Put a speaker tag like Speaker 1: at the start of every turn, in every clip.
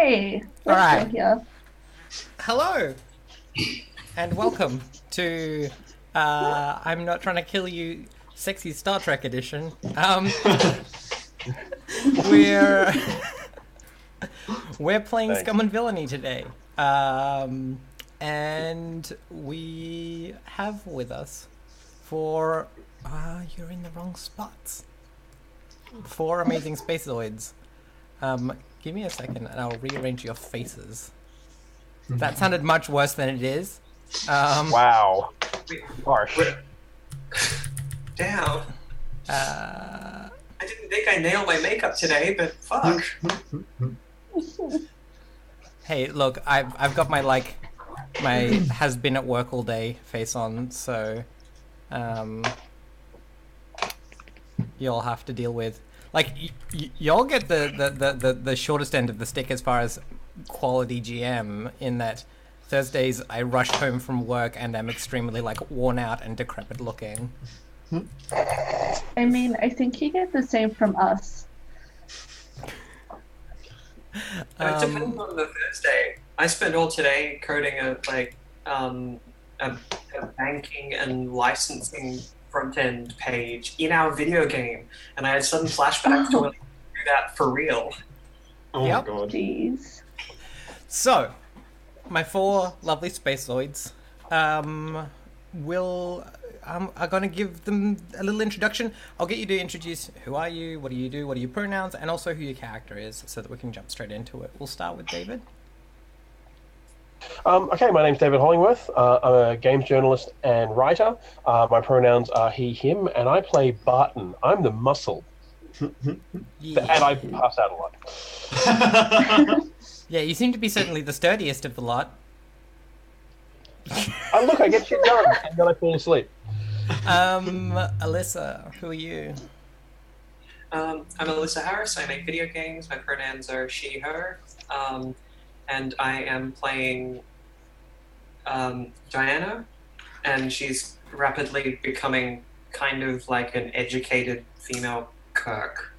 Speaker 1: Hey,
Speaker 2: All
Speaker 1: we're still
Speaker 2: right.
Speaker 1: here.
Speaker 2: Hello and welcome to I'm Not Trying to Kill You Sexy Star Trek edition. We're we're playing
Speaker 3: Thanks.
Speaker 2: Scum and Villainy today. And we have with us for you're in the wrong spots. Four amazing spaceoids. Give me a second and I'll rearrange your faces. That sounded much worse than it is.
Speaker 3: Wow.
Speaker 4: Wait,
Speaker 3: Harsh.
Speaker 4: wait. Damn.
Speaker 2: Uh,
Speaker 4: I didn't think I nailed my makeup today, but fuck.
Speaker 2: hey, look, I've got my has been at work all day face on, so you'll have to deal with y'all get the shortest end of the stick as far as quality GM in that Thursdays I rush home from work and I'm extremely worn out and decrepit looking.
Speaker 1: I mean, I think you get the same from us.
Speaker 4: It depends on the Thursday. I spent all today coding a banking and licensing front end page in our video game, and I had sudden flashbacks to when I do that for real.
Speaker 5: Oh
Speaker 2: Yep.
Speaker 5: my god.
Speaker 1: Jeez.
Speaker 2: So, my four lovely spaceoids are going to give them a little introduction. I'll get you to introduce who are you, what do you do, what are your pronouns, and also who your character is so that we can jump straight into it. We'll start with David.
Speaker 3: Okay, my name's David Hollingworth. I'm a games journalist and writer. My pronouns are he, him, and I play Barton. I'm the muscle. And I pass out a lot.
Speaker 2: Yeah, you seem to be certainly the sturdiest of the lot.
Speaker 3: Look, I get shit done, and then I fall asleep.
Speaker 2: Alyssa, who are you?
Speaker 4: I'm Alyssa Harris. I make video games. My pronouns are she, her. And I am playing Diana, and she's rapidly becoming kind of like an educated female Kirk.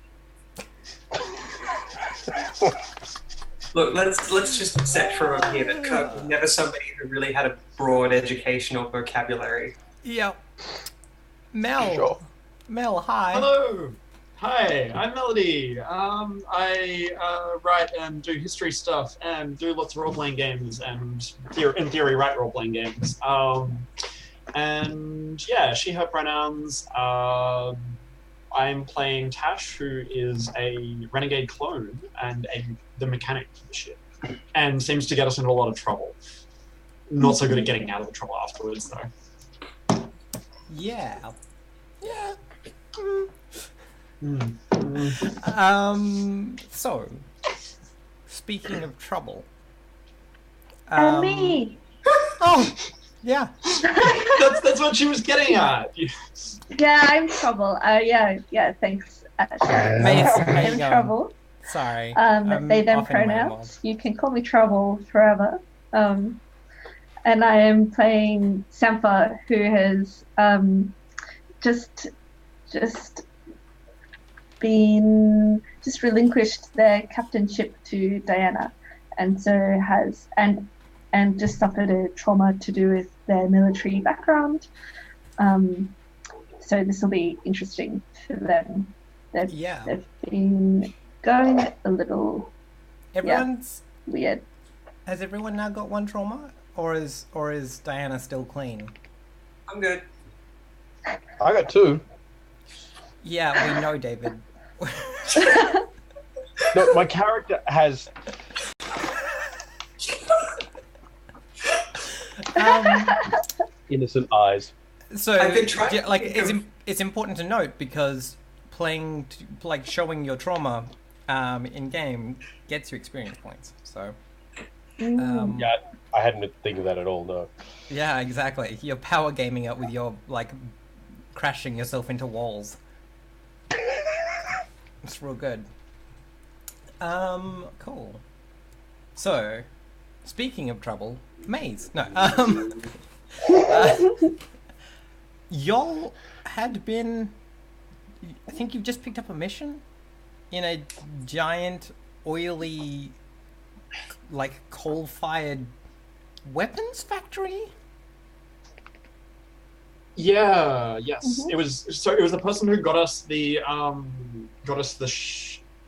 Speaker 4: Look, let's just set from up here that Kirk was never somebody who really had a broad educational vocabulary.
Speaker 2: Yep. Mel.
Speaker 3: Sure.
Speaker 2: Mel, hi.
Speaker 5: Hello. Hi, I'm Melody. I write and do history stuff and do lots of role-playing games and in theory write role-playing games. And yeah, she, her pronouns. I'm playing Tash, who is a renegade clone and the mechanic for the ship, and seems to get us into a lot of trouble. Not so good at getting out of the trouble afterwards, though.
Speaker 2: Yeah. Yeah. So, speaking of trouble.
Speaker 1: And me.
Speaker 2: Oh, yeah.
Speaker 5: That's what she was getting at.
Speaker 1: Yeah, I'm trouble. Yeah, thanks.
Speaker 2: Mace, how you
Speaker 1: I'm
Speaker 2: going?
Speaker 1: trouble.
Speaker 2: Sorry.
Speaker 1: They, them
Speaker 2: off in my
Speaker 1: pronouns. You can call me trouble forever. And I am playing Sampha, who has just relinquished their captainship to Diana, and so has and just suffered a trauma to do with their military background. So this will be interesting for them. They've been going a little weird.
Speaker 2: Has everyone now got one trauma, or is Diana still clean?
Speaker 4: I'm good.
Speaker 3: I got two.
Speaker 2: Yeah, we know, David.
Speaker 3: No, my character has... innocent eyes.
Speaker 2: So,
Speaker 4: I've been trying to think
Speaker 2: it's important to note because showing your trauma in game gets you experience points. So,
Speaker 3: Yeah, I hadn't been thinking of that at all, no.
Speaker 2: yeah, exactly. You're power gaming it with your crashing yourself into walls. It's real good. Cool. So, speaking of trouble, Maze. No. Y'all had been. I think you've just picked up a mission in a giant, oily like coal-fired weapons factory.
Speaker 5: Yeah. Yes.
Speaker 1: Mhm.
Speaker 5: It was the person who got us the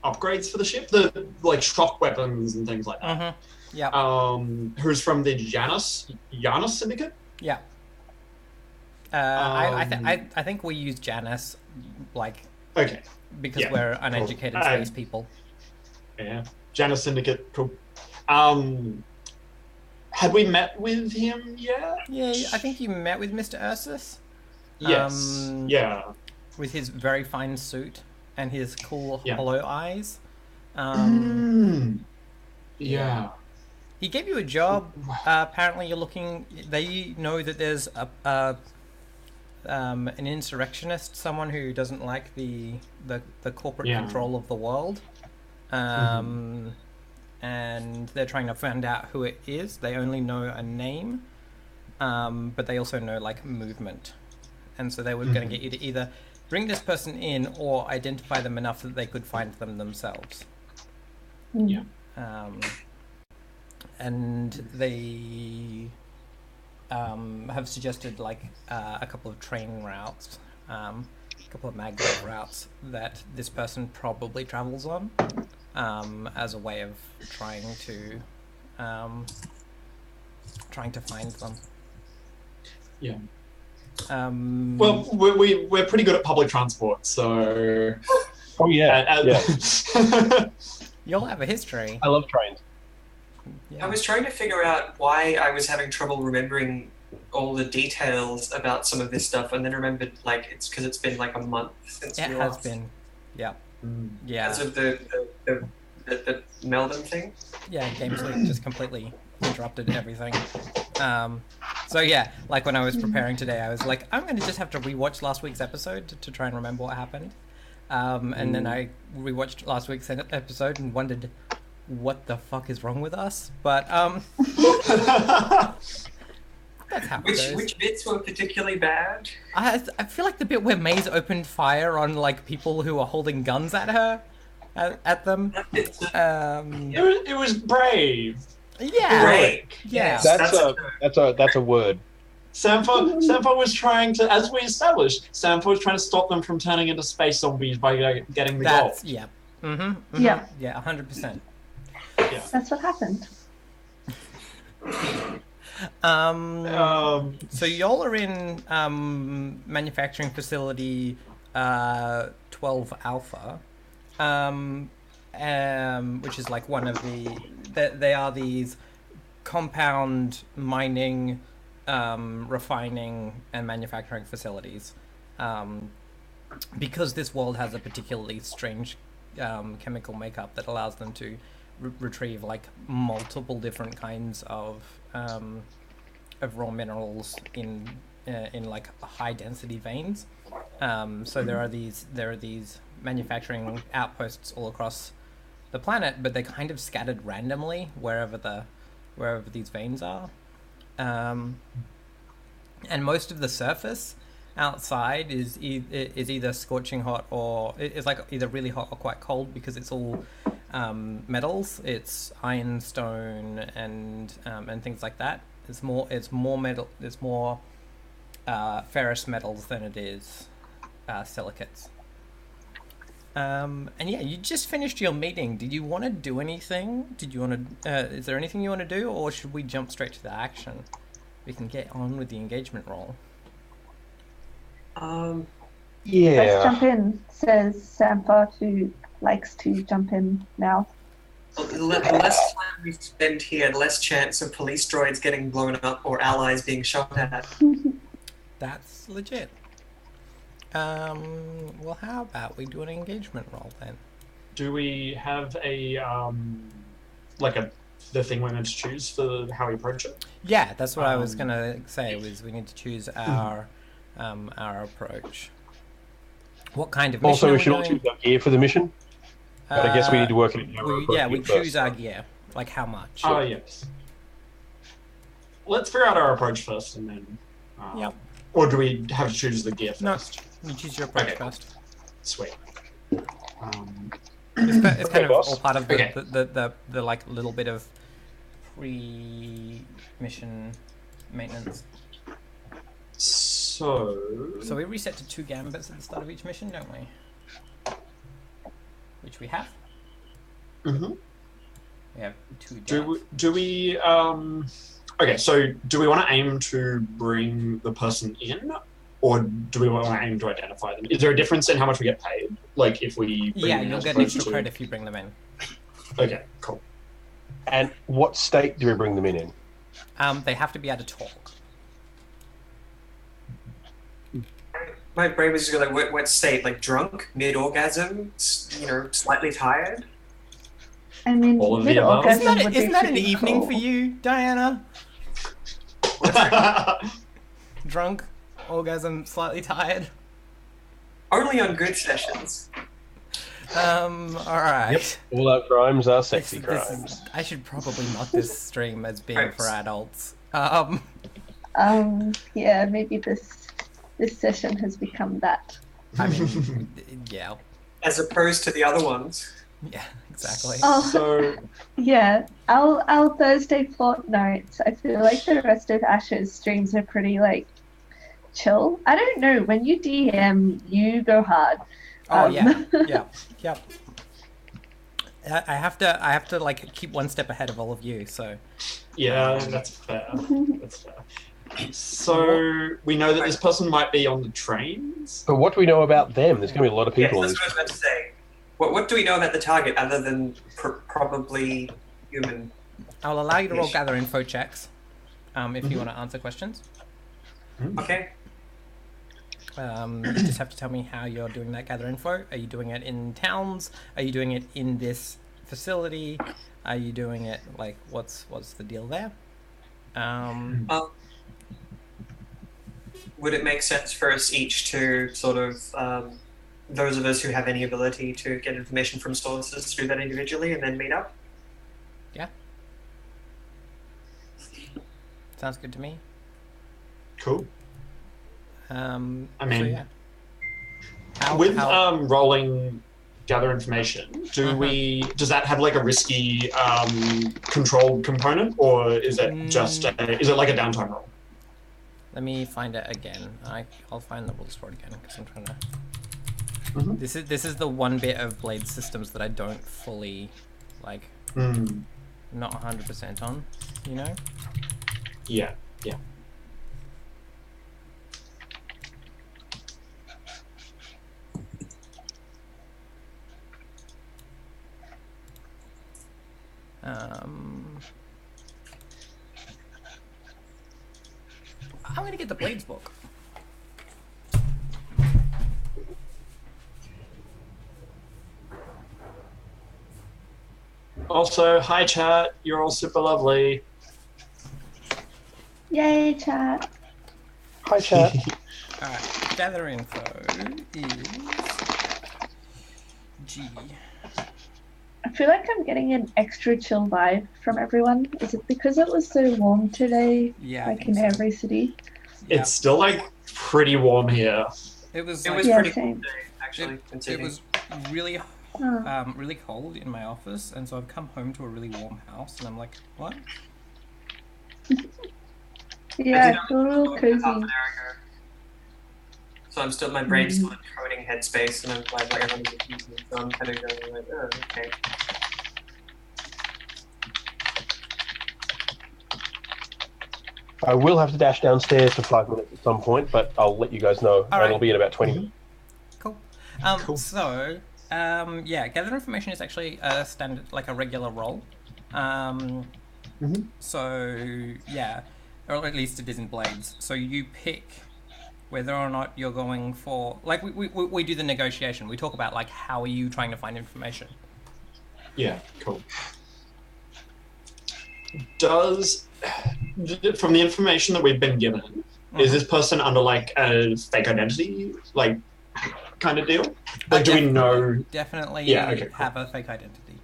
Speaker 5: upgrades for the ship, the like shock weapons and things like that.
Speaker 2: Mm-hmm. Yeah.
Speaker 5: Who's from the Janus Syndicate?
Speaker 2: Yeah. I think we use Janus, like,
Speaker 5: Okay.
Speaker 2: because
Speaker 5: Yeah,
Speaker 2: we're uneducated
Speaker 5: cool.
Speaker 2: space people.
Speaker 5: Yeah. Janus Syndicate. Cool. Had we met with him yet?
Speaker 2: Yeah, I think you met with Mr. Ursus.
Speaker 5: Yes. Yeah.
Speaker 2: With his very fine suit and his cool
Speaker 5: Yeah.
Speaker 2: hollow eyes.
Speaker 5: Yeah.
Speaker 2: He gave you a job. Apparently, you're looking. They know that there's an insurrectionist, someone who doesn't like the corporate control of the world, and they're trying to find out who it is. They only know a name, but they also know like movement, and so they were going to get you to either bring this person in or identify them enough that they could find them themselves.
Speaker 5: Yeah.
Speaker 2: And they have suggested like a couple of train routes, a couple of maglev routes that this person probably travels on, as a way of trying to find them.
Speaker 5: Yeah.
Speaker 2: Um,
Speaker 5: Well, we're pretty good at public transport, so.
Speaker 3: Oh yeah.
Speaker 5: Yeah.
Speaker 2: You'll have a history.
Speaker 3: I love trains.
Speaker 2: Yeah.
Speaker 4: I was trying to figure out why I was having trouble remembering all the details about some of this stuff, and then remembered like it's because it's been like a month since
Speaker 2: It
Speaker 4: we
Speaker 2: has
Speaker 4: last.
Speaker 2: been. Yeah.
Speaker 4: Because of the Meldon thing.
Speaker 2: Yeah, Games Week just completely interrupted everything. So yeah, like when I was preparing today, I was like, I'm going to just have to rewatch last week's episode to try and remember what happened. And then I rewatched last week's episode and wondered what the fuck is wrong with us. But that's how it goes.
Speaker 4: Which bits were particularly bad?
Speaker 2: I feel like the bit where Maze opened fire on like people who were holding guns at her, at them.
Speaker 5: It was brave.
Speaker 2: Yeah.
Speaker 4: Great.
Speaker 2: Yeah.
Speaker 3: That's a word.
Speaker 5: Sampo was trying to, as we established, Sampo was trying to stop them from turning into space zombies by getting the gold.
Speaker 2: Yeah. Mm-hmm.
Speaker 1: Yeah.
Speaker 2: Yeah, 100%.
Speaker 5: Yeah.
Speaker 1: That's what happened.
Speaker 2: So y'all are in manufacturing facility 12 Alpha, which is like one of they are these compound mining, refining and manufacturing facilities, because this world has a particularly strange chemical makeup that allows them to retrieve like multiple different kinds of raw minerals in like high density veins. So there are these manufacturing outposts all across the planet, but they're kind of scattered randomly wherever these veins are. And most of the surface outside is either scorching hot or it's like either really hot or quite cold because it's all metals. It's iron, stone, and things like that. It's more metal. It's more ferrous metals than it is silicates. And yeah, you just finished your meeting. Did you want to do anything? Is there anything you want to do, or should we jump straight to the action? We can get on with the engagement roll.
Speaker 1: Let's
Speaker 3: Yeah.
Speaker 1: jump in, says Sampa, who likes to jump in now.
Speaker 4: The less time we spend here, the less chance of police droids getting blown up or allies being shot at.
Speaker 2: That's legit. Well, how about we do an engagement roll then?
Speaker 5: Do we have the thing we're meant to choose for how we approach it?
Speaker 2: Yeah, that's what I was gonna say. Was we need to choose our approach. What kind of mission
Speaker 3: Also,
Speaker 2: are
Speaker 3: we
Speaker 2: we
Speaker 3: should all
Speaker 2: doing?
Speaker 3: choose our gear for the mission. But I guess we need to work it out.
Speaker 2: We choose our gear. Like how much?
Speaker 5: Oh, yes. Let's figure out our approach first, and then.
Speaker 2: Yep.
Speaker 5: Or do we have to choose the gear
Speaker 2: No,
Speaker 5: first?
Speaker 2: you choose your approach
Speaker 5: Okay.
Speaker 2: first.
Speaker 5: Sweet.
Speaker 2: It's kind of
Speaker 3: boss.
Speaker 2: all part of
Speaker 5: Okay.
Speaker 2: the like little bit of pre-mission maintenance.
Speaker 5: So
Speaker 2: we reset to 2 gambits at the start of each mission, don't we? Which we have.
Speaker 5: Mhm.
Speaker 2: We have 2
Speaker 5: Do we okay, so do we want to aim to bring the person in, or do we want to aim to identify them? Is there a difference in how much we get paid? Like if we bring them in
Speaker 2: you'll
Speaker 5: as
Speaker 2: get an
Speaker 5: opposed
Speaker 2: extra
Speaker 5: to...
Speaker 2: credit if you bring them in.
Speaker 5: Okay, cool.
Speaker 3: And what state do we bring them in?
Speaker 2: They have to be able to talk.
Speaker 4: My brain was just like, what state? Like drunk, mid-orgasm, slightly tired?
Speaker 1: I mean,
Speaker 5: All of the above.
Speaker 1: mid-orgasm would be
Speaker 2: Isn't that an
Speaker 1: pretty
Speaker 2: evening
Speaker 1: cool.
Speaker 2: for you, Diana? Drunk, orgasm, slightly tired.
Speaker 4: Only on good sessions.
Speaker 2: Alright.
Speaker 3: Yep. All our crimes are sexy crimes.
Speaker 2: I should probably mark this stream as being for adults.
Speaker 1: Yeah, maybe this session has become that.
Speaker 2: I mean, yeah.
Speaker 4: As opposed to the other ones.
Speaker 2: Yeah, exactly.
Speaker 1: Oh,
Speaker 5: So
Speaker 1: yeah. Our Thursday fortnights, I feel like the rest of Ash's streams are pretty, like, chill. I don't know. When you DM, you go hard.
Speaker 2: Oh, yeah. I have to like keep one step ahead of all of you, so.
Speaker 5: yeah, that's fair. That's fair. So we know that this person might be on the trains.
Speaker 3: But what do we know about them? There's going to be a lot of
Speaker 4: Yes,
Speaker 3: people
Speaker 4: that's
Speaker 3: on
Speaker 4: what I was about to say. What do we know about the target other than probably human?
Speaker 2: I'll allow you to roll gather info checks, if you want to answer questions.
Speaker 4: Okay.
Speaker 2: You just have to tell me how you're doing that gather info. Are you doing it in towns? Are you doing it in this facility? Are you doing it like what's the deal there?
Speaker 4: Would it make sense for us each to sort of those of us who have any ability to get information from sources to do that individually and then meet up?
Speaker 2: Yeah. Sounds good to me.
Speaker 5: Cool.
Speaker 2: I
Speaker 5: mean,
Speaker 2: so yeah.
Speaker 5: With rolling gather information, does that have like a risky controlled component, or is it just is it like a downtime roll?
Speaker 2: Let me find it again. I'll find the rules for it again because I'm trying to. This is the one bit of Blade systems that I don't fully like. Not 100% on, you know.
Speaker 5: Yeah.
Speaker 2: I'm gonna get the Blades book.
Speaker 5: Also, hi chat, you're all super lovely.
Speaker 1: Yay, chat.
Speaker 3: Hi, chat.
Speaker 2: Alright, gather info is G.
Speaker 1: I feel like I'm getting an extra chill vibe from everyone. Is it because it was so warm today?
Speaker 2: Yeah,
Speaker 1: like in every city?
Speaker 2: Yeah.
Speaker 5: It's still like pretty warm here.
Speaker 2: It was
Speaker 1: Yeah,
Speaker 4: pretty
Speaker 1: same.
Speaker 4: cool day, actually.
Speaker 2: it was really really cold in my office, and so I've come home to a really warm house, and I'm like, what?
Speaker 1: Yeah, I feel real
Speaker 4: half
Speaker 1: cozy.
Speaker 4: an hour ago. So I'm still, my brain's still in coding headspace, and I'm like I'm confused, so I'm kind of going like, oh, okay.
Speaker 3: I will have to dash downstairs for 5 minutes at some point, but I'll let you guys know.
Speaker 2: All right.
Speaker 3: It'll be in about 20 minutes.
Speaker 2: Cool.
Speaker 5: Cool.
Speaker 2: So, yeah, gather information is actually a standard, like a regular role. So, yeah, or at least it is in Blades. So you pick whether or not you're going for, like, we do the negotiation. We talk about, like, how are you trying to find information?
Speaker 5: Yeah, cool. From the information that we've been given, is this person under like a fake identity, like kind of deal? Like, do we know?
Speaker 2: Definitely
Speaker 5: cool.
Speaker 2: have a fake identity.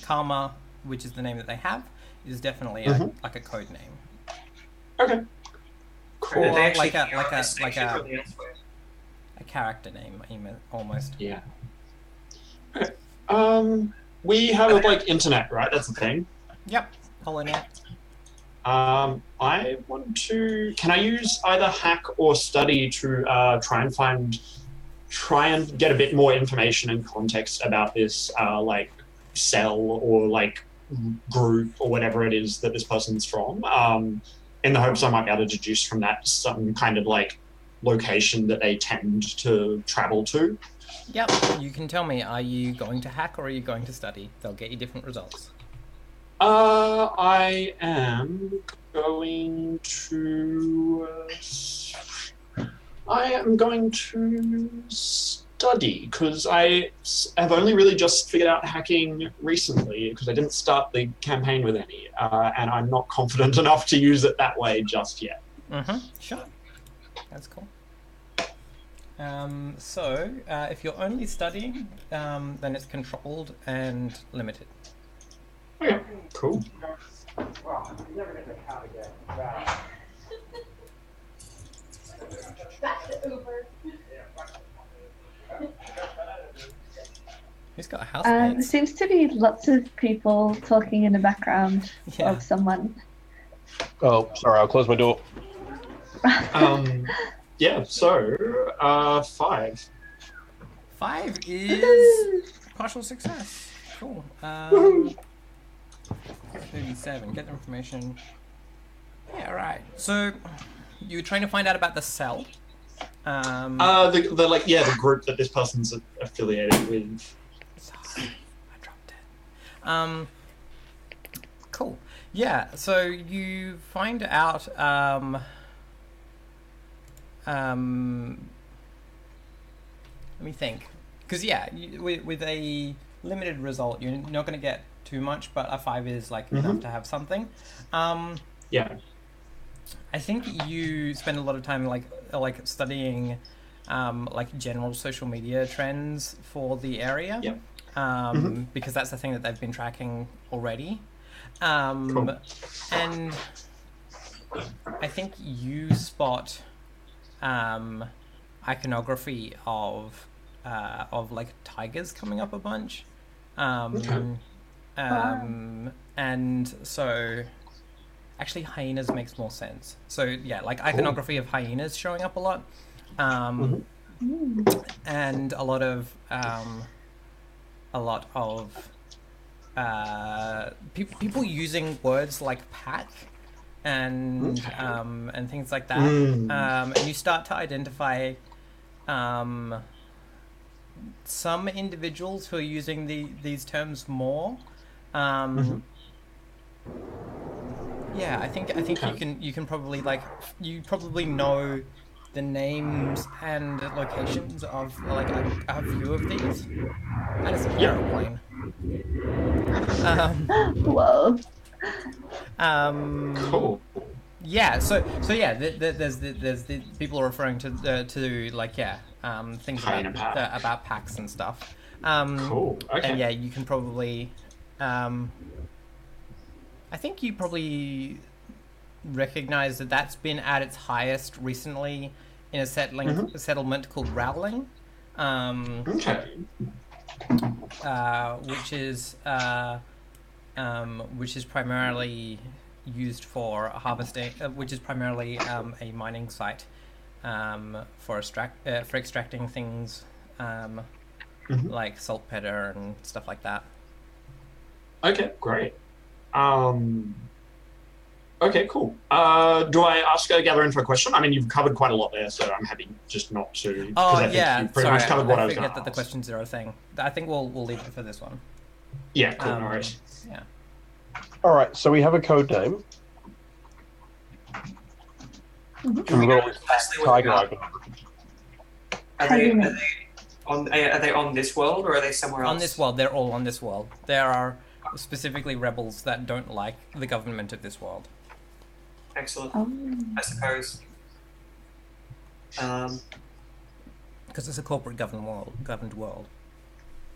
Speaker 2: Karma, which is the name that they have, is definitely like a code name.
Speaker 5: Okay. Cool.
Speaker 2: Or
Speaker 4: They actually
Speaker 2: like a
Speaker 4: hear this station from the elsewhere.
Speaker 2: a character name, almost.
Speaker 5: Yeah. Okay. We have like internet, right? That's the thing.
Speaker 2: Yep. HoloNet?
Speaker 5: I want to. Can I use either hack or study to try and get a bit more information and context about this like cell or like group or whatever it is that this person's from, in the hopes I might be able to deduce from that some kind of like location that they tend to travel to.
Speaker 2: Yep, you can tell me, are you going to hack or are you going to study? They'll get you different results.
Speaker 5: I am going to. I am going to study because I have only really just figured out hacking recently because I didn't start the campaign with any, and I'm not confident enough to use it that way just yet.
Speaker 2: Sure. That's cool. So, if you're only studying, then it's controlled and limited.
Speaker 5: Okay, cool. Who's got a
Speaker 1: There
Speaker 2: housemate?
Speaker 1: seems to be lots of people talking in the background
Speaker 2: Yeah.
Speaker 1: of someone.
Speaker 3: Oh, sorry, I'll close my door.
Speaker 5: Yeah, so 5.
Speaker 2: 5 is partial success. Cool. 37. Get the information. Yeah, right. So you're trying to find out about the cell.
Speaker 5: The group that this person's affiliated with.
Speaker 2: Sorry, I dropped it. Cool. Yeah. So you find out. Let me think. Because with a limited result, you're not going to get too much, but a 5 is like enough to have something.
Speaker 5: Yeah.
Speaker 2: I think you spend a lot of time like studying like general social media trends for the area.
Speaker 5: Yep.
Speaker 2: Because that's the thing that they've been tracking already.
Speaker 5: Cool.
Speaker 2: And I think you spot iconography of like tigers coming up a bunch. And so actually hyenas makes more sense. So yeah, like iconography of hyenas showing up a lot. And a lot of people using words like pack and things like that. And you start to identify some individuals who are using these terms more. Yeah, I think you can probably you probably know the names and locations of like a few of these. That is an aeroplane.
Speaker 1: Whoa.
Speaker 5: Cool.
Speaker 2: Yeah. So yeah. There's the people are referring to things about packs and stuff.
Speaker 5: Cool. Okay.
Speaker 2: And yeah, you can probably. I think you probably recognize that that's been at its highest recently in a settlement called Rowling. Which is primarily used for harvesting, which is primarily a mining site for extracting things like saltpeter and stuff like that.
Speaker 5: Okay, great. Okay, cool. Do I gather info question? I mean, you've covered quite a lot there, so I'm happy just not to.
Speaker 2: Oh yeah,
Speaker 5: you've pretty much covered what I was going to
Speaker 2: forget that the question 0 thing. I think we'll leave it for this one.
Speaker 5: Yeah, cool. No worries.
Speaker 2: Yeah.
Speaker 3: All right, so we have a code name. And we've got all this tiger iconography.
Speaker 4: Are they on this world or are they somewhere else?
Speaker 2: On this world, they're all on this world. There are specifically rebels that don't like the government of this world.
Speaker 4: Excellent. I suppose.
Speaker 2: Because it's a corporate governed world.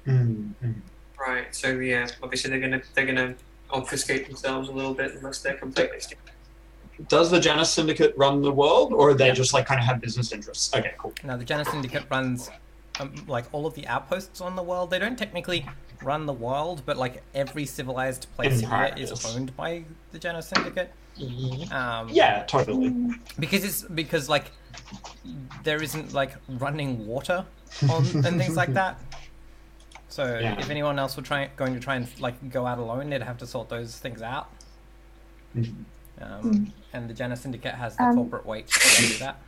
Speaker 4: Right. So yeah, obviously they're gonna obfuscate themselves a little bit unless they're completely stupid.
Speaker 5: Does the Janus Syndicate run the world, or are they just like kind of have business interests? Okay, cool.
Speaker 2: Now the Janus Syndicate runs like all of the outposts on the world. They don't technically run the world, but like every civilized place
Speaker 5: In
Speaker 2: here is
Speaker 5: practice.
Speaker 2: owned by the Jenna Syndicate.
Speaker 5: Yeah, totally.
Speaker 2: Because like there isn't like running water on and things like that. So
Speaker 5: Yeah.
Speaker 2: if anyone else were going to try and like go out alone, they'd have to sort those things out. And the Jenna Syndicate has the corporate weight to do that.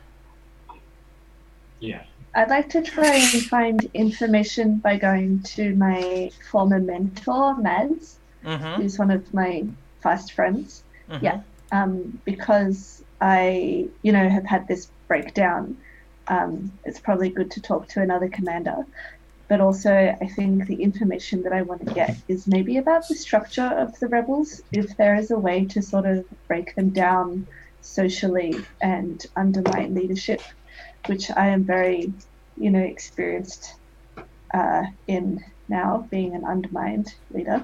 Speaker 5: Yeah.
Speaker 1: I'd like to try and find information by going to my former mentor, Mads, who's one of my fast friends. Yeah, because I, have had this breakdown. It's probably good to talk to another commander. But also, I think the information that I want to get is maybe about the structure of the rebels, if there is a way to sort of break them down socially and undermine leadership, which I am very, experienced in now, being an undermined leader.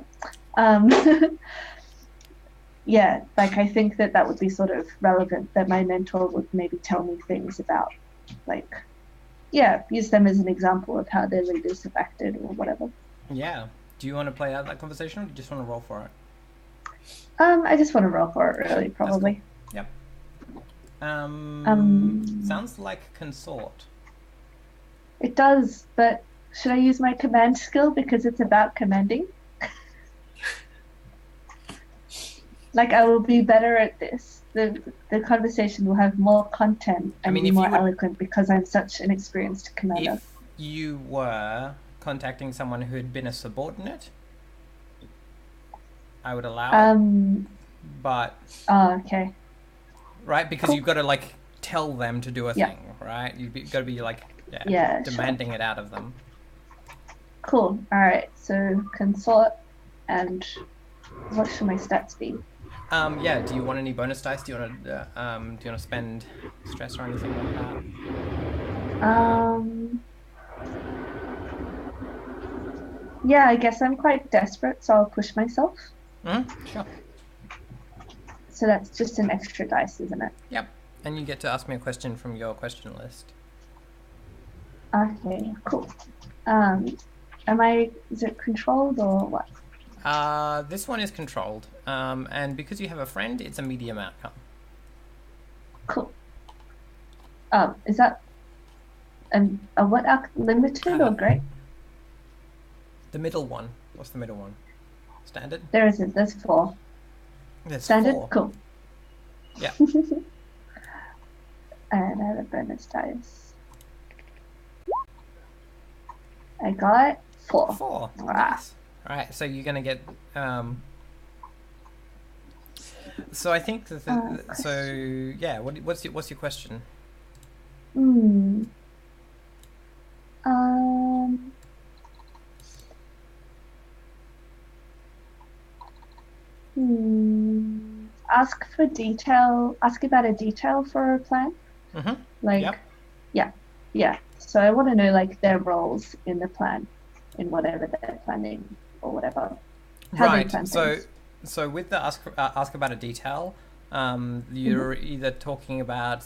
Speaker 1: Yeah, like I think that would be sort of relevant, that my mentor would maybe tell me things about, like, use them as an example of how their leaders have acted or whatever.
Speaker 2: Yeah. Do you want to play out that conversation, or do you just want to roll for it?
Speaker 1: I just want to roll for it, really, probably.
Speaker 2: Cool. Yep. Sounds like consort.
Speaker 1: It does, but should I use my command skill because it's about commanding? Like, I will be better at this. The conversation will have more content and be more eloquent because I'm such an experienced commander.
Speaker 2: If you were contacting someone who had been a subordinate, I would allow it. But...
Speaker 1: Oh, okay.
Speaker 2: Right? Because you've got to, like, tell them to do a thing, right? You've got to be, like, demanding it out of them.
Speaker 1: Cool. All right. So, consort, and what should my stats be?
Speaker 2: Do you want any bonus dice? Do you want to spend stress or anything like that?
Speaker 1: Yeah, I guess I'm quite desperate, so I'll push myself.
Speaker 2: Sure.
Speaker 1: So that's just an extra dice, isn't it?
Speaker 2: Yep. And you get to ask me a question from your question list.
Speaker 1: Okay, cool. Is it controlled or what?
Speaker 2: This one is controlled, and because you have a friend, it's a medium outcome.
Speaker 1: Cool. Is that a what limited or great?
Speaker 2: The middle one. What's the middle one? Standard?
Speaker 1: There's 4.
Speaker 2: There's
Speaker 1: Standard?
Speaker 2: 4.
Speaker 1: Cool.
Speaker 2: Yeah.
Speaker 1: And I have a bonus dice. I got 4.
Speaker 2: 4.
Speaker 1: Ah.
Speaker 2: Nice. Alright, so you're gonna get so I think what's your question?
Speaker 1: Ask about a detail for a plan.
Speaker 2: Yep.
Speaker 1: Yeah. So I want to know, like, their roles in the plan, in whatever they're planning or whatever.
Speaker 2: Right. So with the ask about a detail, you're either talking about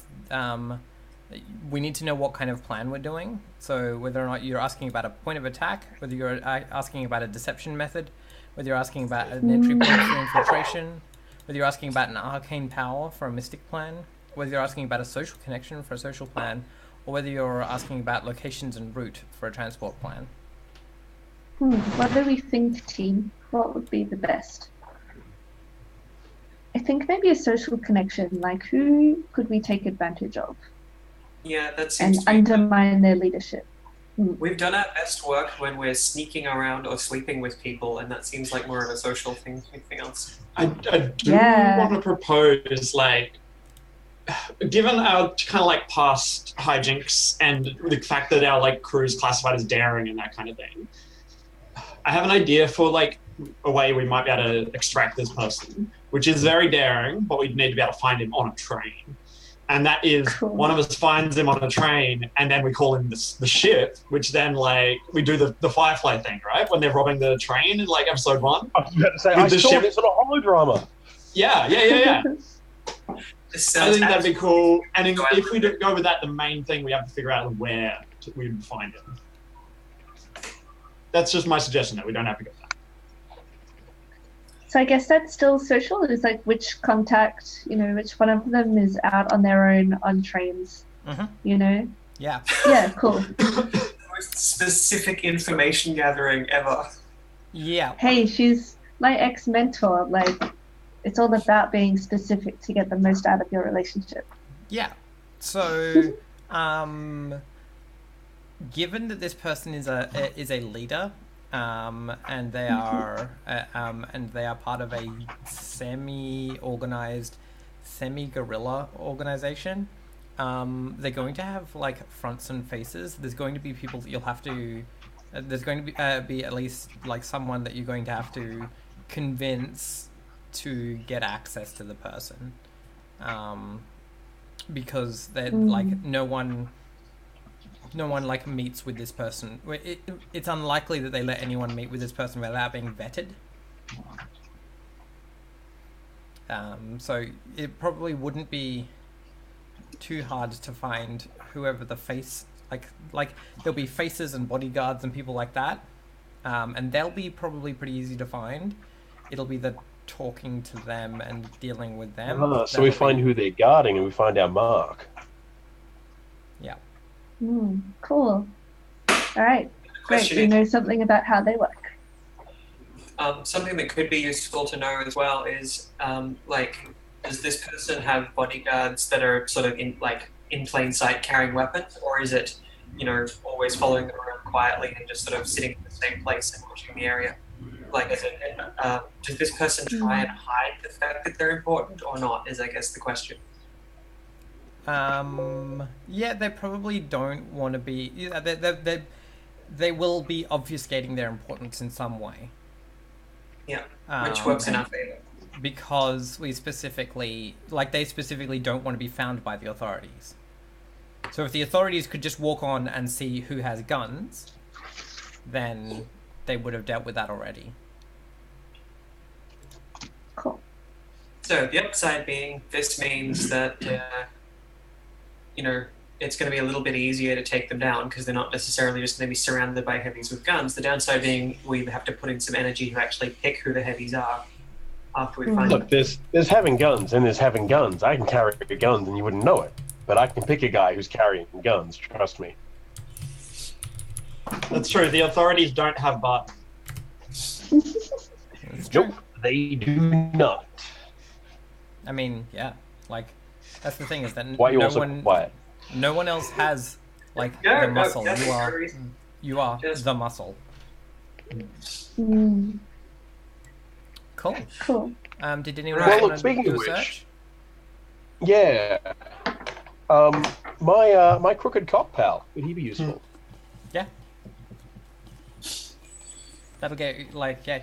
Speaker 2: we need to know what kind of plan we're doing. So whether or not you're asking about a point of attack, whether you're asking about a deception method, whether you're asking about an entry point for infiltration, whether you're asking about an arcane power for a mystic plan, whether you're asking about a social connection for a social plan, or whether you're asking about locations and route for a transport plan.
Speaker 1: What do we think, team? What would be the best? I think maybe a social connection, like who could we take advantage of?
Speaker 4: Yeah, that seems
Speaker 1: and
Speaker 4: to be
Speaker 1: undermine their leadership.
Speaker 4: We've done our best work when we're sneaking around or sleeping with people, and that seems like more of a social thing than anything else.
Speaker 5: I do want to propose, like, given our kind of like past hijinks and the fact that our like crew is classified as daring and that kind of thing, I have an idea for like a way we might be able to extract this person, which is very daring, but we need to be able to find him on a train. And that is one of us finds him on a train, and then we call him the ship, which then like we do the Firefly thing, right? When they're robbing the train in like episode 1.
Speaker 3: I was about to say, I saw this on a holodrama.
Speaker 5: Yeah. I think that'd be cool. And if we go with that, the main thing we have to figure out where we would find him. that's just my suggestion. That we don't have to go there.
Speaker 1: So I guess that's still social. It's like which contact, which one of them is out on their own on trains.
Speaker 2: Yeah.
Speaker 1: Yeah, cool.
Speaker 4: The most specific information gathering ever.
Speaker 2: Yeah.
Speaker 1: Hey, she's my ex-mentor. Like, it's all about being specific to get the most out of your relationship.
Speaker 2: Yeah. So, given that this person is a leader, and they are part of a semi-organized, semi-guerrilla organization, they're going to have like fronts and faces. There's going to be people that you'll have to. There's going to be at least like someone that you're going to have to convince to get access to the person, because they're like no one like meets with this person. It's unlikely that they let anyone meet with this person without being vetted. So it probably wouldn't be too hard to find whoever the face, like there'll be faces and bodyguards and people like that, and they'll be probably pretty easy to find. It'll be the talking to them and dealing with them.
Speaker 3: So we find who they're guarding and we find our mark.
Speaker 2: Yeah.
Speaker 1: Cool. All right. Great. We know something about how they work.
Speaker 4: Something that could be useful to know as well is, does this person have bodyguards that are sort of in plain sight carrying weapons, or is it, always following them around quietly and just sort of sitting in the same place and watching the area? Does this person try and hide the fact that they're important or not? Is I guess the question.
Speaker 2: Yeah, they probably don't want to be. Yeah, they will be obfuscating their importance in some way.
Speaker 4: Yeah, which works in our favor.
Speaker 2: Because they specifically don't want to be found by the authorities. So if the authorities could just walk on and see who has guns, then they would have dealt with that already.
Speaker 1: Cool.
Speaker 4: So the upside being, this means that, it's going to be a little bit easier to take them down because they're not necessarily just going to be surrounded by heavies with guns. The downside being we have to put in some energy to actually pick who the heavies are after we find them.
Speaker 3: Look, there's having guns and there's having guns. I can carry guns and you wouldn't know it. But I can pick a guy who's carrying guns, trust me.
Speaker 5: That's true. The authorities don't have Bart.
Speaker 3: Nope, they do not.
Speaker 2: I mean, yeah, that's the thing is that
Speaker 3: Why are you also quiet?
Speaker 2: No one else has the muscle. You are the muscle. Cool. Did anyone else want to do a search?
Speaker 3: Yeah. My crooked cop pal, would he be useful?
Speaker 2: Yeah. That'll get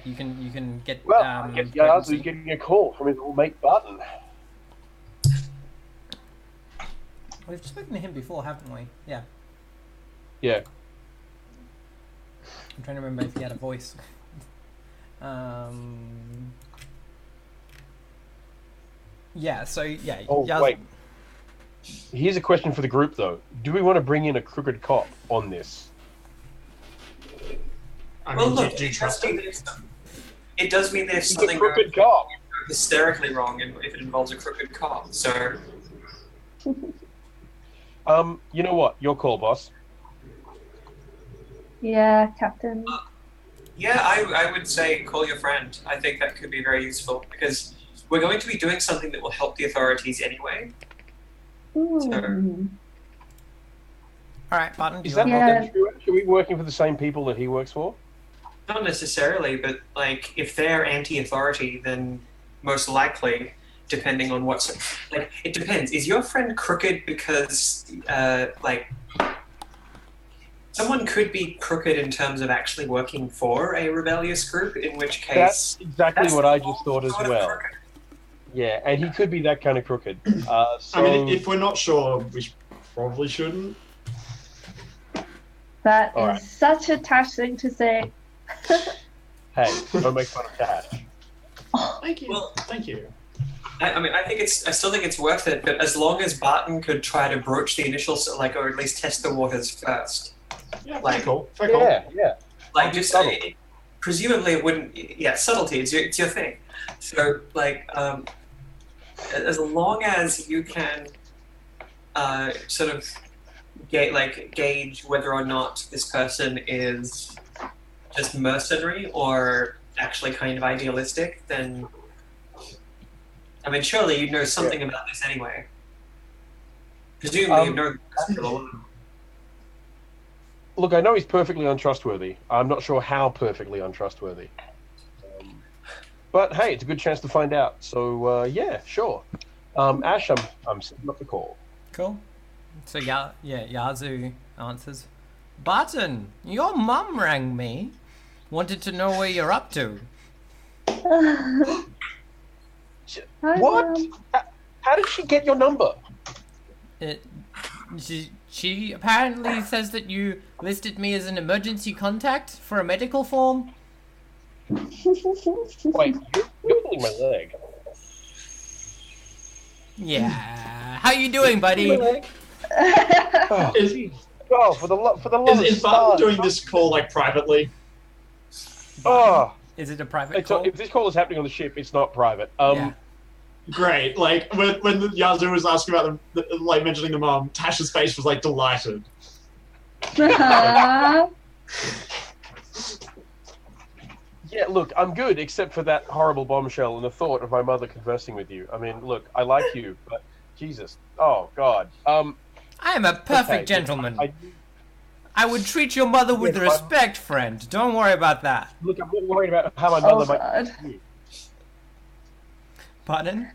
Speaker 2: you can get.
Speaker 3: Well, I guess Yazoo's getting a call from his old mate Barton.
Speaker 2: We've spoken to him before, haven't we? Yeah.
Speaker 3: Yeah.
Speaker 2: I'm trying to remember if he had a voice. Yeah. So yeah.
Speaker 3: Oh wait. Here's a question for the group, though. Do we want to bring in a crooked cop on this?
Speaker 4: Look, do you trust him? It does mean there's something
Speaker 3: crooked cop.
Speaker 4: hysterically wrong if it involves a crooked cop. So,
Speaker 3: you know what? Your call, boss.
Speaker 1: Yeah, Captain.
Speaker 4: Yeah, I would say call your friend. I think that could be very useful because we're going to be doing something that will help the authorities anyway.
Speaker 1: So.
Speaker 2: All right, Barton.
Speaker 3: Is that true? Are we working for the same people that he works for?
Speaker 4: Not necessarily, but if they're anti-authority, then most likely, depending on what's it depends. Is your friend crooked because someone could be crooked in terms of actually working for a rebellious group? In which case,
Speaker 3: that's exactly what I just thought as well. Yeah, and he could be that kind of crooked. I
Speaker 5: mean, if we're not sure, we probably shouldn't.
Speaker 1: That is such a Tash thing to say.
Speaker 3: Hey, don't make fun of Tash.
Speaker 5: Oh, thank you. Well, thank you.
Speaker 4: I still think it's worth it, but as long as Barton could try to broach the initial, or at least test the waters first.
Speaker 5: Yeah, cool.
Speaker 3: Yeah.
Speaker 4: like just presumably it wouldn't. Yeah, subtlety. It's your thing. So like, as long as you can sort of gauge whether or not this person is just mercenary or actually kind of idealistic, then I mean, surely you know something about this anyway. Presumably you know this for a while.
Speaker 3: Look, I know he's perfectly untrustworthy. I'm not sure how perfectly untrustworthy. But hey, it's a good chance to find out. So yeah, sure. Ash, I'm setting up the call.
Speaker 2: Cool. So Yazoo answers. Barton, your mum rang me. Wanted to know where you're up to.
Speaker 3: What? How did she get your number?
Speaker 2: She apparently says that you listed me as an emergency contact for a medical form.
Speaker 3: Wait, you're pulling my leg.
Speaker 2: Yeah. How you doing, buddy?
Speaker 3: For the love
Speaker 5: is Barton doing this call like privately?
Speaker 2: Is it a private call?
Speaker 3: If this call is happening on the ship, it's not private.
Speaker 2: Yeah.
Speaker 5: Great. Like when the Yazoo was asking about like mentioning the mom, Tasha's face was like delighted.
Speaker 3: Yeah, look, I'm good, except for that horrible bombshell and the thought of my mother conversing with you. I mean, look, I like you, but Jesus, oh God.
Speaker 2: I am a perfect gentleman. I would treat your mother with respect, friend. Don't worry about that.
Speaker 3: Look, I'm not worried about how my mother might treat you.
Speaker 2: Pardon?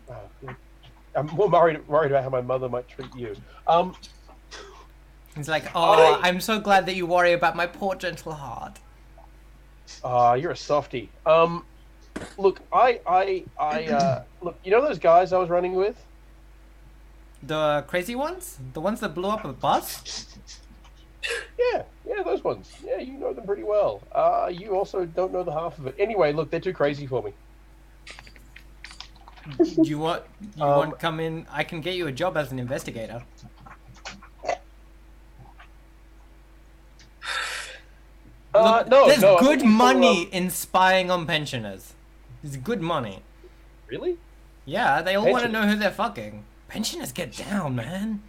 Speaker 3: I'm more worried about how my mother might treat you.
Speaker 2: He's like, I'm so glad that you worry about my poor gentle heart.
Speaker 3: You're a softie. Look, look, you know those guys I was running with?
Speaker 2: The crazy ones? The ones that blew up a bus?
Speaker 3: Yeah, those ones. Yeah, you know them pretty well. You also don't know the half of it. Anyway, look, they're too crazy for me.
Speaker 2: You want to come in? I can get you a job as an investigator. There's good money in spying on pensioners. There's good money.
Speaker 3: Really?
Speaker 2: Yeah, they all want to know who they're fucking. Pensioners get down, man.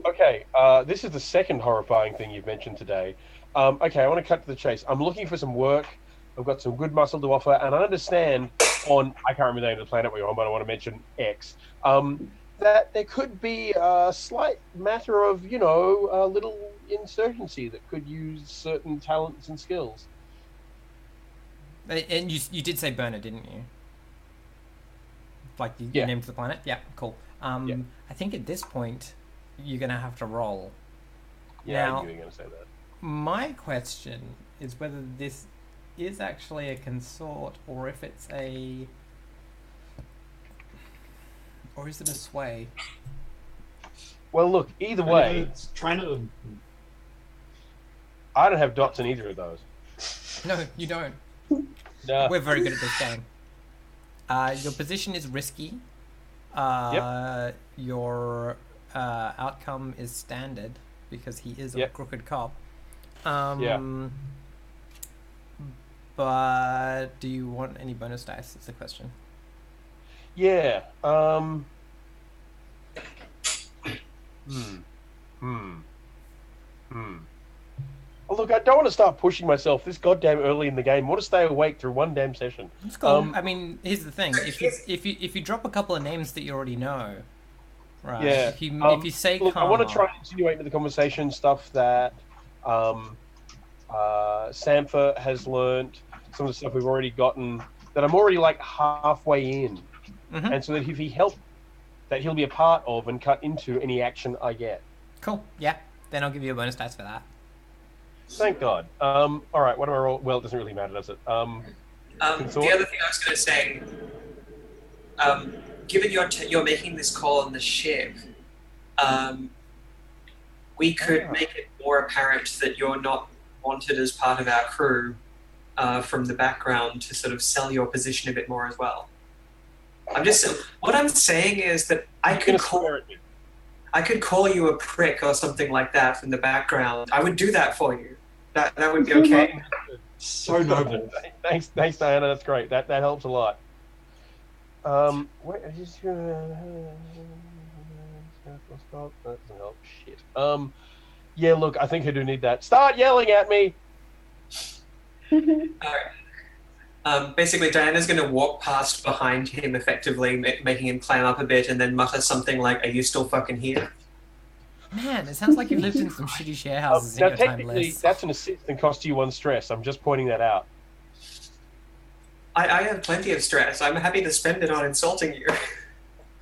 Speaker 3: Okay, this is the second horrifying thing you've mentioned today. Okay, I want to cut to the chase. I'm looking for some work. I've got some good muscle to offer, and I understand on, I can't remember the name of the planet we're on, but I want to mention X, that there could be a slight matter of, a little insurgency that could use certain talents and skills.
Speaker 2: And you did say burner, didn't you? Like you named the planet? Yeah, cool. I think at this point, you're going to have to roll.
Speaker 3: Yeah,
Speaker 2: now,
Speaker 3: I knew you were going to say that.
Speaker 2: My question is whether this is actually a consort or if it's a... Or is it a sway?
Speaker 3: Well, look, either way...
Speaker 5: It's trying to...
Speaker 3: I don't have dots in either of those.
Speaker 2: No, you don't.
Speaker 3: No.
Speaker 2: We're very good at this game. Your position is risky. Your outcome is standard because he is a crooked cop. But do you want any bonus dice? Is the question.
Speaker 3: Yeah. Oh, look, I don't want to start pushing myself this goddamn early in the game. I want to stay awake through one damn session.
Speaker 2: It's cool. I mean, here's the thing: if you drop a couple of names that you already know, right?
Speaker 3: Yeah.
Speaker 2: If you say,
Speaker 3: look, I want to try and insinuate into the conversation stuff that Sampha has learnt, some of the stuff we've already gotten, that I'm already like halfway in, and so that if he helped, that he'll be a part of and cut into any action I get.
Speaker 2: Cool. Yeah. Then I'll give you a bonus dice for that.
Speaker 3: Thank God. All right. What do I roll? Well, it doesn't really matter, does it?
Speaker 4: The other thing I was going to say, given you're making this call on the ship, we could make it more apparent that you're not wanted as part of our crew from the background to sort of sell your position a bit more as well. What I'm saying is that I could call you a prick or something like that from the background. I would do that for you. That would be okay.
Speaker 5: So noble.
Speaker 3: Thanks, Diana. That's great. That helps a lot. Wait, I just that doesn't help. Shit. Yeah. Look, I think I do need that. Start yelling at me.
Speaker 4: All right. Basically, Diana's going to walk past behind him, effectively making him climb up a bit, and then mutter something like, "Are you still fucking here?"
Speaker 2: Man, it sounds like you've lived in some shitty share houses in
Speaker 3: Now,
Speaker 2: your time,
Speaker 3: technically,
Speaker 2: Les.
Speaker 3: that's an assist and costs you 1 stress. I'm just pointing that out.
Speaker 4: I have plenty of stress. I'm happy to spend it on insulting you.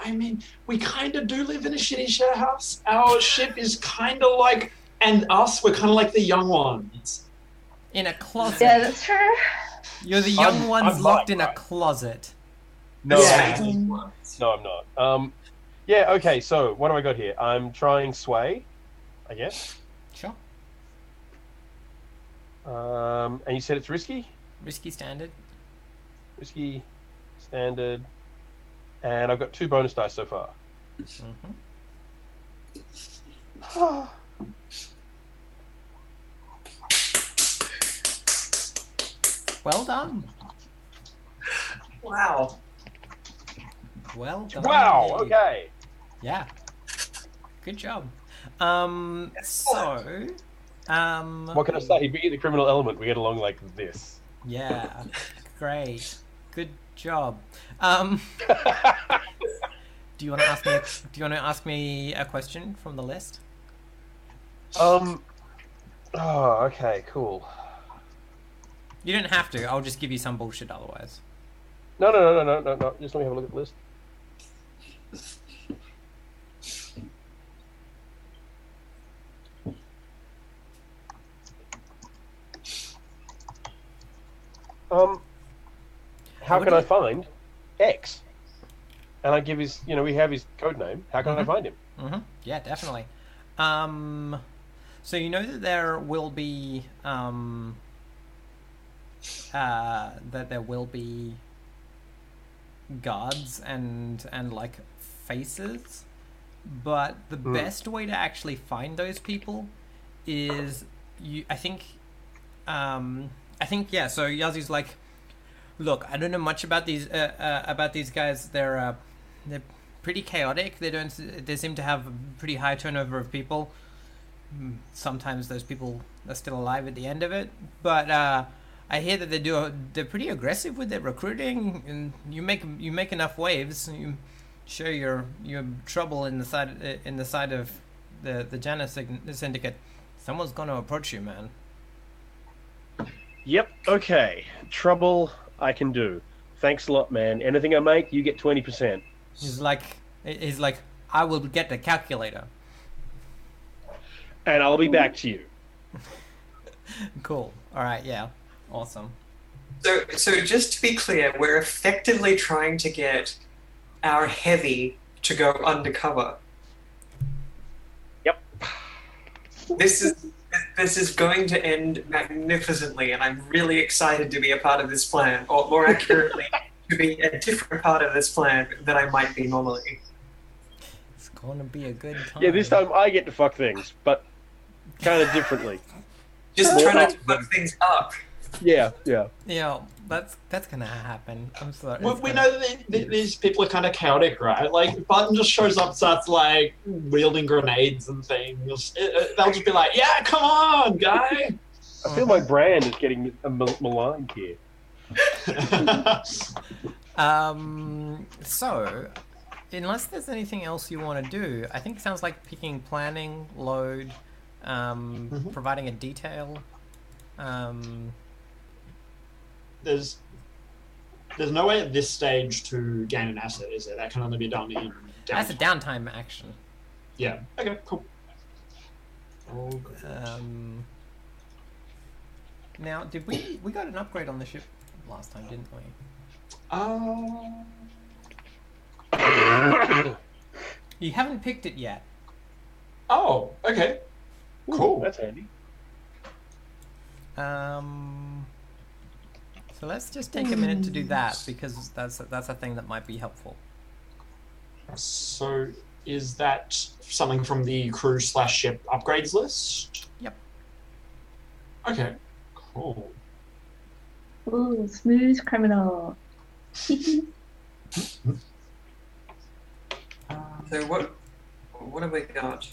Speaker 5: I mean, we kind of do live in a shitty share house. Our ship is kind of like, and us, we're kind of like the young ones.
Speaker 2: In a closet.
Speaker 1: Yeah, that's true.
Speaker 2: You're the young ones
Speaker 3: I'm
Speaker 2: locked
Speaker 3: Mike,
Speaker 2: in a
Speaker 3: right?
Speaker 2: closet.
Speaker 3: No,
Speaker 5: Yeah.
Speaker 3: no, I'm not. Yeah. Okay. So what do I got here? I'm trying sway, I guess.
Speaker 2: Sure.
Speaker 3: And you said it's risky.
Speaker 2: Risky standard.
Speaker 3: Risky, standard, and I've got 2 bonus dice so far.
Speaker 2: Well done.
Speaker 4: Wow.
Speaker 2: Well done.
Speaker 3: Wow.
Speaker 2: indeed.
Speaker 3: Okay.
Speaker 2: Yeah. Good job. So,
Speaker 3: What can I say? Being the criminal element, we get along like this.
Speaker 2: yeah, great. Good job. Do you want to ask me? Do you want to ask me a question from the list?
Speaker 3: Oh, okay, cool.
Speaker 2: You don't have to. I'll just give you some bullshit otherwise.
Speaker 3: No. Just let me have a look at the list. How can I find X? And I give his, we have his code name. How can I find him?
Speaker 2: Yeah, definitely. So you know that there will be guards and like faces, but the best way to actually find those people is I think yeah. So Yazi's like, look, I don't know much about these guys. They're pretty chaotic. They seem to have a pretty high turnover of people. Sometimes those people are still alive at the end of it, but I hear that they're pretty aggressive with their recruiting, and you make enough waves, you show your trouble in the side of the Janus syndicate. Someone's gonna approach you, man.
Speaker 3: Yep. Okay. Trouble I can do. Thanks a lot, man. Anything I make, you get 20%.
Speaker 2: He's like, I will get the calculator.
Speaker 3: And I'll be back to you.
Speaker 2: Cool. All right. Yeah. Awesome.
Speaker 4: So just to be clear, we're effectively trying to get our heavy to go undercover.
Speaker 3: Yep.
Speaker 4: This is going to end magnificently, and I'm really excited to be a part of this plan, or more accurately, to be a different part of this plan than I might be normally.
Speaker 2: It's going to be a good time.
Speaker 3: Yeah, this time I get to fuck things, but kind of differently.
Speaker 4: Just try not to fuck things up.
Speaker 3: Yeah.
Speaker 2: Yeah, that's gonna happen. I'm sorry.
Speaker 5: We know that these people are kind of chaotic, right? Like, Button just shows up, starts like wielding grenades and things. They'll just be like, "Yeah, come on, guy."
Speaker 3: I feel my brand is getting maligned here.
Speaker 2: So, unless there's anything else you want to do, I think it sounds like picking planning, load, providing a detail.
Speaker 5: There's no way at this stage to gain an asset, is there? That can only be done in downtime.
Speaker 2: That's a downtime action.
Speaker 5: Yeah. Okay. Cool.
Speaker 2: Now, did we got an upgrade on the ship last time, didn't we? You haven't picked it yet.
Speaker 5: Oh. Okay. Cool.
Speaker 3: Ooh, that's handy.
Speaker 2: So let's just take a minute to do that, because that's a thing that might be helpful.
Speaker 5: So, is that something from the crew/ship upgrades list?
Speaker 2: Yep.
Speaker 5: Okay, cool.
Speaker 1: Ooh, smooth criminal.
Speaker 4: So what have we got?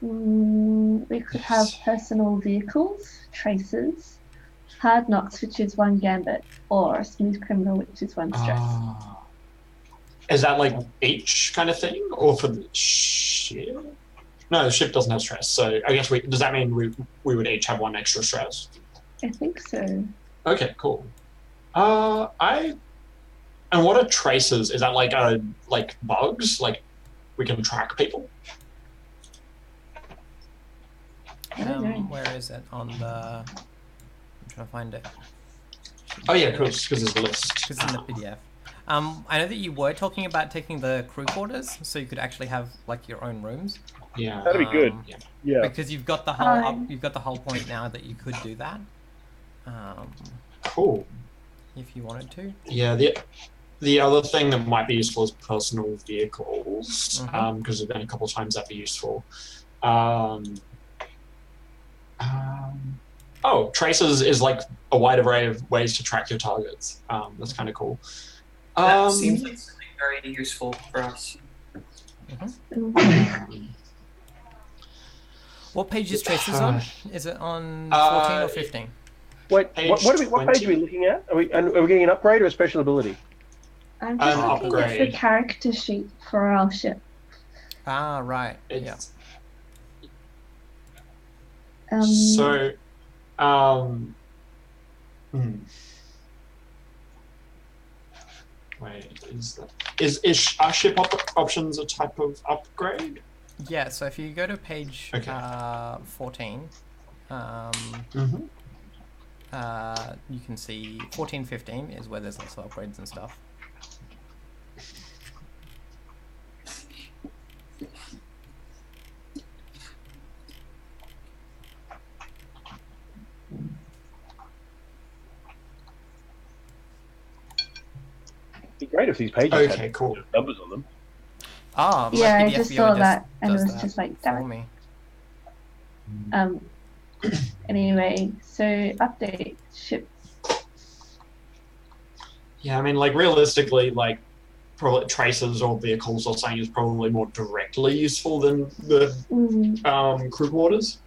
Speaker 1: We could have personal vehicles, traces, hard knocks, which is one gambit, or smooth criminal, which is one stress.
Speaker 5: Is that like each kind of thing, or for the ship? No, the ship doesn't have stress, so I guess does that mean we would each have one extra stress?
Speaker 1: I think so.
Speaker 5: Okay, cool. And what are traces? Is that like bugs? Like we can track people?
Speaker 2: Where is it on the? I'm trying to find it.
Speaker 5: Oh yeah, because there's a list.
Speaker 2: Because it's in the PDF. I know that you were talking about taking the crew quarters, so you could actually have like your own rooms.
Speaker 5: Yeah,
Speaker 3: that'd be good. Yeah,
Speaker 2: because you've got the whole you've got the whole point now that you could do that.
Speaker 5: Cool.
Speaker 2: If you wanted to.
Speaker 5: Yeah. The other thing that might be useful is personal vehicles, because there's been a couple of times that'd be useful. Traces is like a wide array of ways to track your targets. That's kind of cool.
Speaker 4: That seems like something very useful for us.
Speaker 2: What page is traces on? Is it on 14 or 15?
Speaker 3: Wait, what page are we looking at? Are we getting an upgrade or a special ability?
Speaker 1: I'm just looking at the character sheet for our ship.
Speaker 2: Ah, right.
Speaker 5: Wait, is our ship options a type of upgrade?
Speaker 2: Yeah, so if you go to page 14, you can see 14, 15 is where there's lots of upgrades and stuff.
Speaker 3: It'd be great if these pages had
Speaker 5: cool
Speaker 3: numbers on them.
Speaker 2: Oh,
Speaker 1: yeah, I just saw that, and it was just like, damn
Speaker 2: me.
Speaker 1: Anyway, so update ship.
Speaker 5: Yeah, I mean, like realistically, like probably traces or vehicles or something is probably more directly useful than the crew quarters.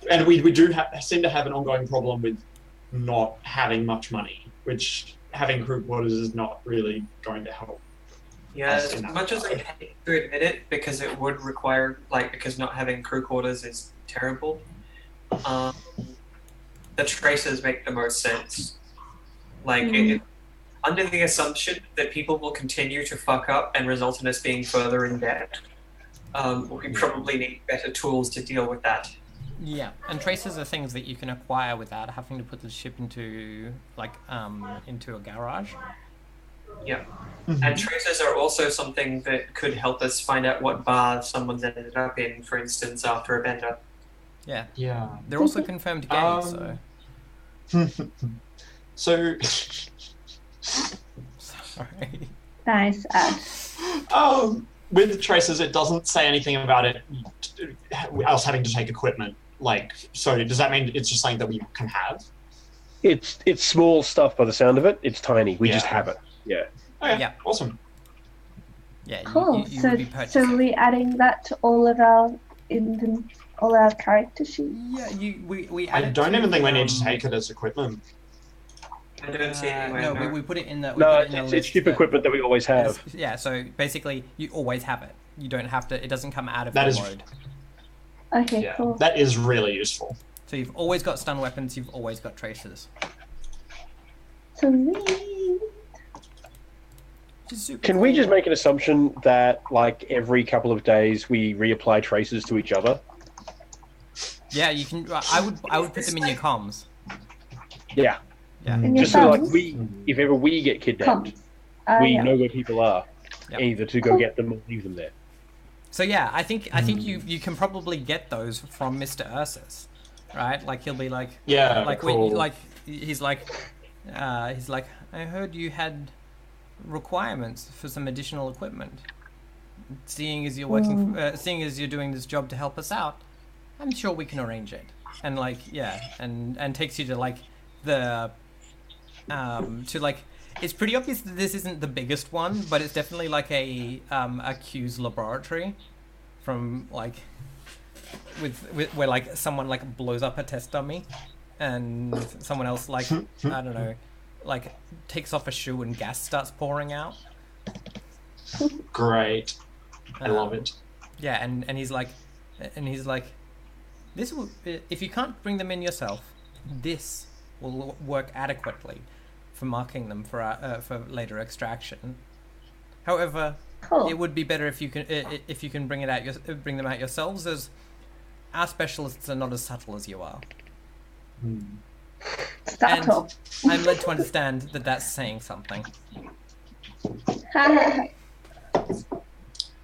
Speaker 5: And we do seem to have an ongoing problem with not having much money, which having crew quarters is not really going to help.
Speaker 4: Yeah, as much as I hate to admit it, because it would require, because not having crew quarters is terrible, the traces make the most sense. Under the assumption that people will continue to fuck up and result in us being further in debt, we probably need better tools to deal with that.
Speaker 2: Yeah, and traces are things that you can acquire without having to put the ship into into a garage.
Speaker 4: Yeah, and traces are also something that could help us find out what bar someone's ended up in, for instance, after a bender.
Speaker 2: Yeah.
Speaker 5: Yeah.
Speaker 2: They're also confirmed gay,
Speaker 5: so.
Speaker 2: Sorry.
Speaker 1: Nice.
Speaker 5: With the traces, it doesn't say anything about us having to take equipment. So does that mean it's just something that we can have?
Speaker 3: It's small stuff by the sound of it. It's tiny. We just have it. Yeah.
Speaker 5: Okay,
Speaker 2: yeah.
Speaker 5: Awesome.
Speaker 2: Yeah.
Speaker 1: Cool. So are we adding that to all of our character sheets?
Speaker 2: Yeah. We.
Speaker 5: I don't even think we need to take it as equipment.
Speaker 4: I don't see it anywhere.
Speaker 2: No, we put it in the.
Speaker 3: It's ship equipment that we always have.
Speaker 2: Yeah. So basically, you always have it. You don't have to. It doesn't come out of the load.
Speaker 1: Okay. Cool.
Speaker 5: That is really useful.
Speaker 2: So you've always got stun weapons. You've always got traces.
Speaker 1: Sweet.
Speaker 3: Can we just make an assumption that, every couple of days we reapply traces to each other?
Speaker 2: Yeah, you can. I would put them in your comms.
Speaker 3: Yeah.
Speaker 2: Yeah.
Speaker 3: Just so, if ever we get kidnapped, we know where people are, either to go get them or leave them there.
Speaker 2: So yeah, I think you can probably get those from Mr. Ursus, right? He'll be like,
Speaker 5: cool.
Speaker 2: he's like, I heard you had requirements for some additional equipment. Seeing as you're working, seeing as you're doing this job to help us out, I'm sure we can arrange it. And like, yeah, and takes you to like the, to like, it's pretty obvious that this isn't the biggest one, but it's definitely like a Q's laboratory, from like, with where like someone like blows up a test dummy, and someone else like I don't know, like takes off a shoe and gas starts pouring out.
Speaker 5: Great. I love it.
Speaker 2: Yeah, and he's like, this will, if you can't bring them in yourself, this will work adequately for marking them for later extraction. However, it would be better if you can bring them out yourselves, as our specialists are not as subtle as you are.
Speaker 1: Subtle.
Speaker 2: And I'm led to understand that that's saying something.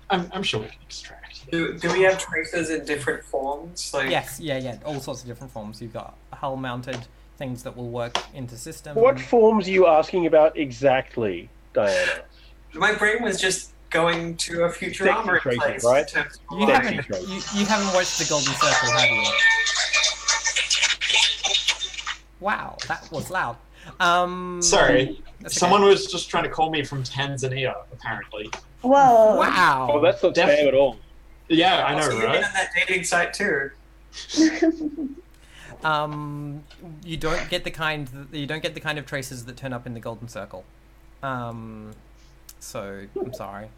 Speaker 5: I'm sure we can extract.
Speaker 4: Do we have tracers in different forms? Like
Speaker 2: Yes, yeah, all sorts of different forms. You've got hull-mounted things that will work into system.
Speaker 3: What forms are you asking about exactly, Diana?
Speaker 4: My brain was just going to a future armor place.
Speaker 3: Right?
Speaker 2: You haven't watched the Golden Circle, have you? Wow, that was loud.
Speaker 5: Sorry, someone
Speaker 2: okay.
Speaker 5: was just trying to call me from Tanzania, apparently.
Speaker 1: Whoa.
Speaker 2: Wow.
Speaker 3: Oh, that's not spam at all.
Speaker 5: Yeah, I know,
Speaker 4: Also, you've been
Speaker 5: right?
Speaker 4: on that dating site too.
Speaker 2: You don't get the kind of traces that turn up in the Golden Circle. So I'm sorry.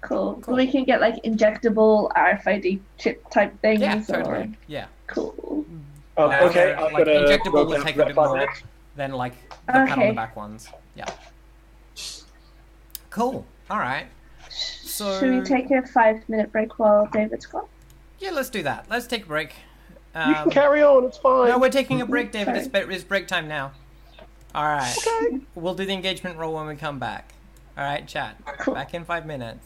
Speaker 1: Cool. We can get like injectable RFID chip type things.
Speaker 2: Yeah, totally.
Speaker 1: Or...
Speaker 2: Yeah.
Speaker 1: Cool.
Speaker 3: Okay, I've
Speaker 2: like
Speaker 3: got
Speaker 2: injectable will take a bit more
Speaker 3: minutes.
Speaker 2: than like the pat on the back ones. Yeah. Cool. All right. So
Speaker 1: should we take a 5-minute break while David's gone?
Speaker 2: Yeah, let's do that. Let's take a break.
Speaker 3: You can carry on. It's fine.
Speaker 2: No, we're taking a break, David. It's break time now. All right.
Speaker 3: Okay.
Speaker 2: We'll do the engagement roll when we come back. All right, chat.
Speaker 1: Cool.
Speaker 2: Back in 5 minutes.